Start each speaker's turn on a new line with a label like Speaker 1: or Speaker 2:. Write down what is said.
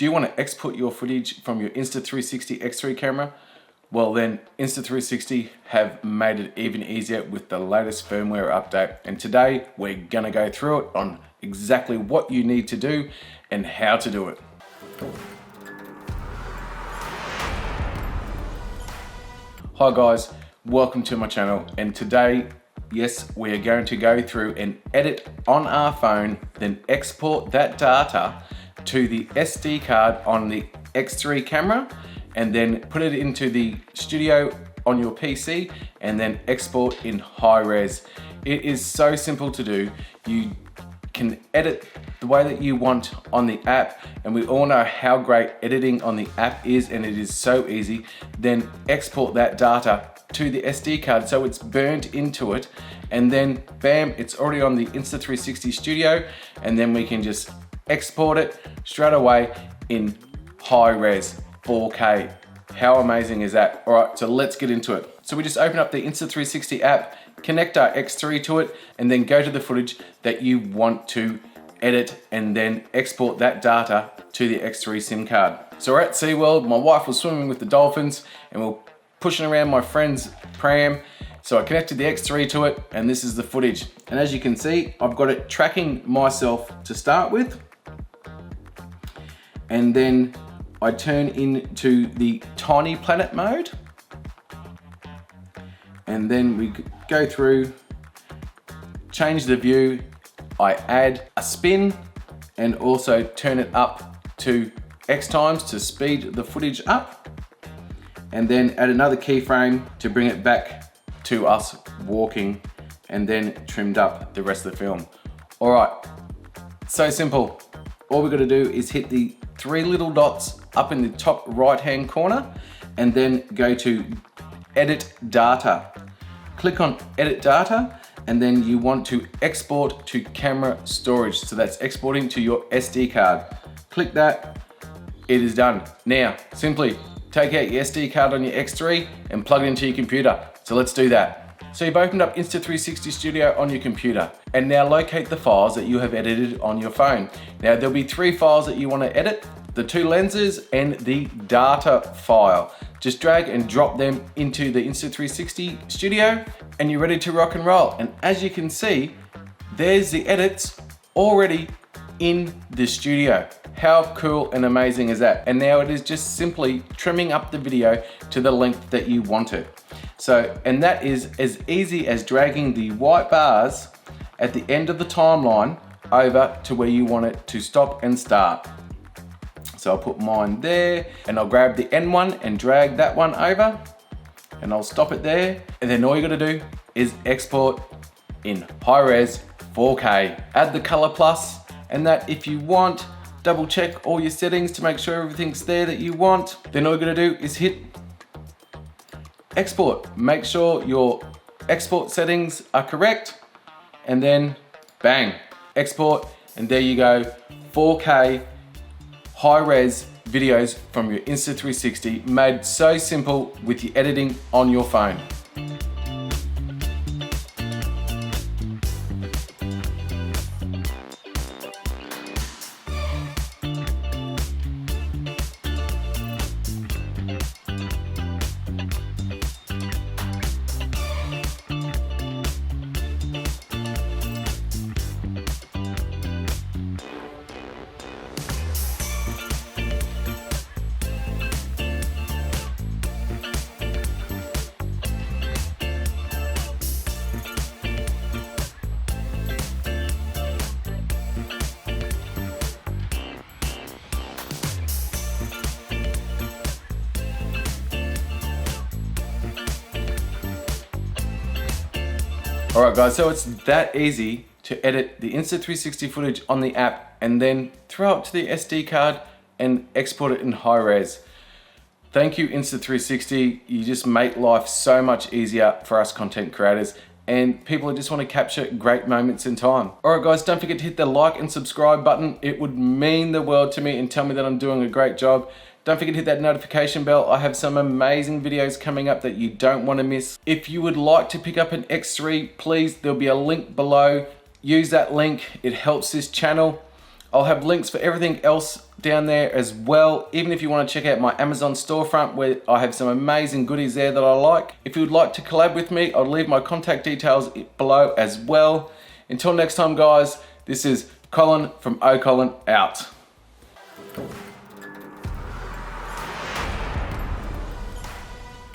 Speaker 1: Do you want to export your footage from your Insta360 X3 camera? Well then, Insta360 have made it even easier with the latest firmware update. And today, we're gonna go through it on exactly what you need to do and how to do it. Hi guys, welcome to my channel. And today, yes, we are going to go through and edit on our phone, then export that data to the SD card on the X3 camera, and then put it into the studio on your PC and then export in high res. It is so simple to do. You can edit the way that you want on the app, and we all know how great editing on the app is, and it is so easy. Then export that data to the SD card so it's burned into it, and then bam, it's already on the Insta360 studio, and then we can just export it straight away in high res 4K. How amazing is that? All right, so let's get into it. So we just open up the Insta360 app, connect our X3 to it, and then go to the footage that you want to edit, and then export that data to the X3 SIM card. So we're at SeaWorld, my wife was swimming with the dolphins, and we're pushing around my friend's pram. So I connected the X3 to it, and this is the footage. And as you can see, I've got it tracking myself to start with. And then I turn into the tiny planet mode. And then we go through, change the view. I add a spin and also turn it up to X times to speed the footage up. And then add another keyframe to bring it back to us walking, and then trimmed up the rest of the film. All right, so simple. All we gotta do is hit the three little dots up in the top right-hand corner, and then go to Edit Data. Click on Edit Data, and then you want to export to camera storage. So that's exporting to your SD card. Click that, it is done. Now, simply take out your SD card on your X3 and plug it into your computer. So let's do that. So you've opened up Insta360 Studio on your computer, and now locate the files that you have edited on your phone. Now there'll be three files that you want to edit: the two lenses and the data file. Just drag and drop them into the Insta360 Studio, and you're ready to rock and roll. And as you can see, there's the edits already in the studio. How cool and amazing is that? And now it is just simply trimming up the video to the length that you want it. So, and that is as easy as dragging the white bars at the end of the timeline over to where you want it to stop and start. So I'll put mine there, and I'll grab the end one and drag that one over, and I'll stop it there. And then all you gotta do is export in high res 4K. Add the color plus, and that if you want, double check all your settings to make sure everything's there that you want. Then all you gotta do is hit export. Make sure your export settings are correct, and then bang, export, and there you go, 4K high res videos from your Insta360, made so simple with your editing on your phone. Alright guys, so it's that easy to edit the Insta360 footage on the app and then throw it to the SD card and export it in high res. Thank you Insta360, you just make life so much easier for us content creators and people who just want to capture great moments in time. Alright guys, don't forget to hit the like and subscribe button. It would mean the world to me and tell me that I'm doing a great job. Don't forget to hit that notification bell. I have some amazing videos coming up that you don't want to miss. If you would like to pick up an X3, please, there'll be a link below. Use that link, it helps this channel. I'll have links for everything else down there as well, even if you want to check out my Amazon storefront where I have some amazing goodies there that I like. If you would like to collab with me, I'll leave my contact details below as well. Until next time guys, this is Colin from INSTA360 out.